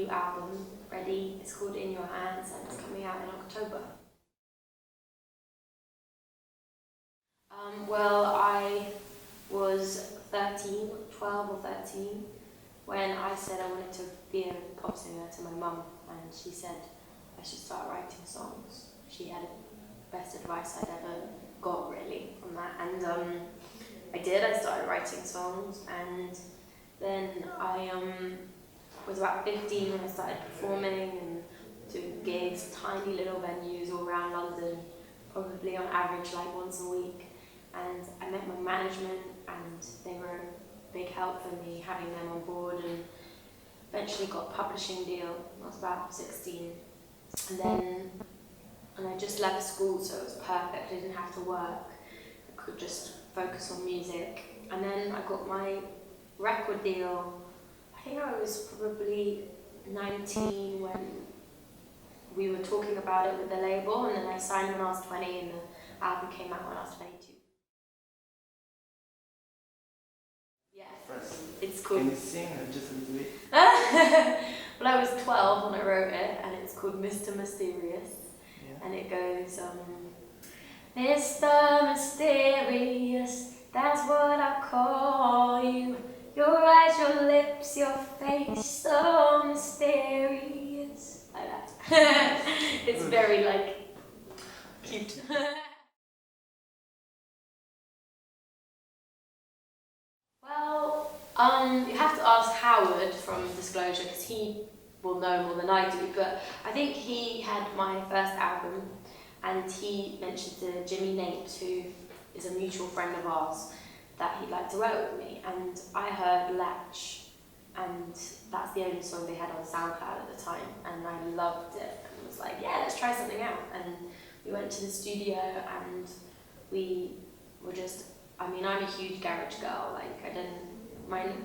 new album ready. It's called In Your Hands and it's coming out in October. Well, I was 13, 12 or 13, when I said I wanted to be a pop singer to my mum, and she said I should start writing songs. She had the best advice I'd ever got, really, from that. And I did. I started writing songs, and then I was about 15 when I started performing and doing gigs, tiny little venues all around London, probably on average like once a week. And I met my management, and they were a big help for me, having them on board, and eventually got a publishing deal. I was about 16. And I just left school, so it was perfect. I didn't have to work. I could just focus on music. And then I got my record deal. I think I was probably 19 when we were talking about it with the label, and then I signed when I was 20, and the album came out when I was 22. Yeah, it's cool. Can you sing just a little bit? Well, I was 12 when I wrote it, and it's called Mr. Mysterious. Yeah. And it goes, Mr. Mysterious, that's what I call you. Your eyes, your lips, your face, so mysterious. Like that. It's very, like, cute. Well, you have to ask Howard from Disclosure, because he will know more than I do, but I think he had my first album, and he mentioned to Jimmy Napes, who is a mutual friend of ours, that he'd like to work with me. And I heard Latch, and that's the only song they had on SoundCloud at the time, and I loved it and was like, yeah, let's try something out. And we went to the studio, and we were just, I mean, I'm a huge garage girl. Like,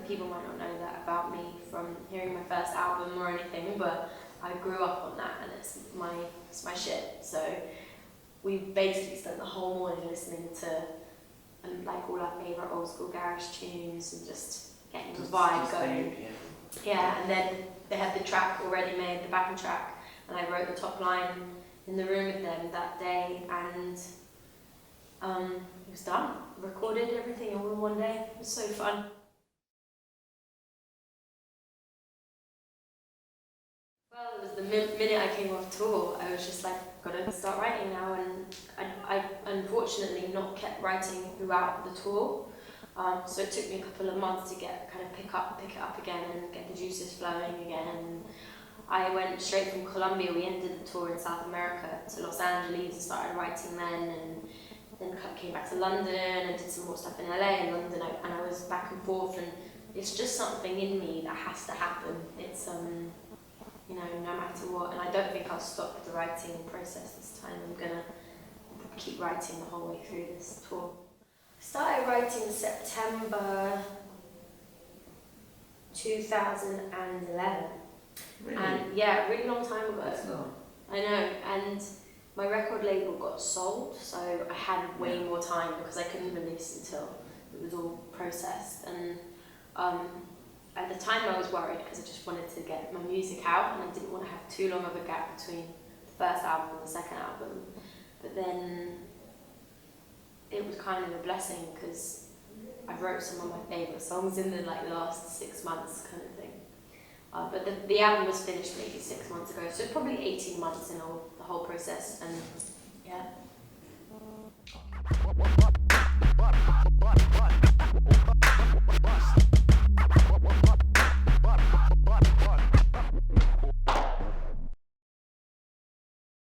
people might not know that about me from hearing my first album or anything, but I grew up on that, and it's my shit. So we basically spent the whole morning listening to like all our favourite old school garage tunes and just getting the vibe going. Yeah, and then they had the track already made, the backing track, and I wrote the top line in the room with them that day, and it was done. Recorded everything all in one day. It was so fun. Well, it was the minute I came off tour, I was just like, gotta start writing now, and I unfortunately not kept writing throughout the tour. So it took me a couple of months to pick it up again and get the juices flowing again. And I went straight from Colombia. We ended the tour in South America to Los Angeles and started writing then, and then came back to London and did some more stuff in LA and London, and I was back and forth, and it's just something in me that has to happen. It's you know, no matter what, and I don't think I'll stop the writing process this time. I'm gonna keep writing the whole way through this tour. I started writing in September 2011. Really? And yeah, a really long time ago. That's long. I know, and my record label got sold, so I had way more time because I couldn't release until it was all processed. And at the time I was worried because I just wanted to get my music out, and I didn't want to have too long of a gap between the first album and the second album. But then it was kind of a blessing because I wrote some of my favourite songs in the last 6 months kind of thing. But the album was finished maybe 6 months ago, so probably 18 months in the whole process, and yeah.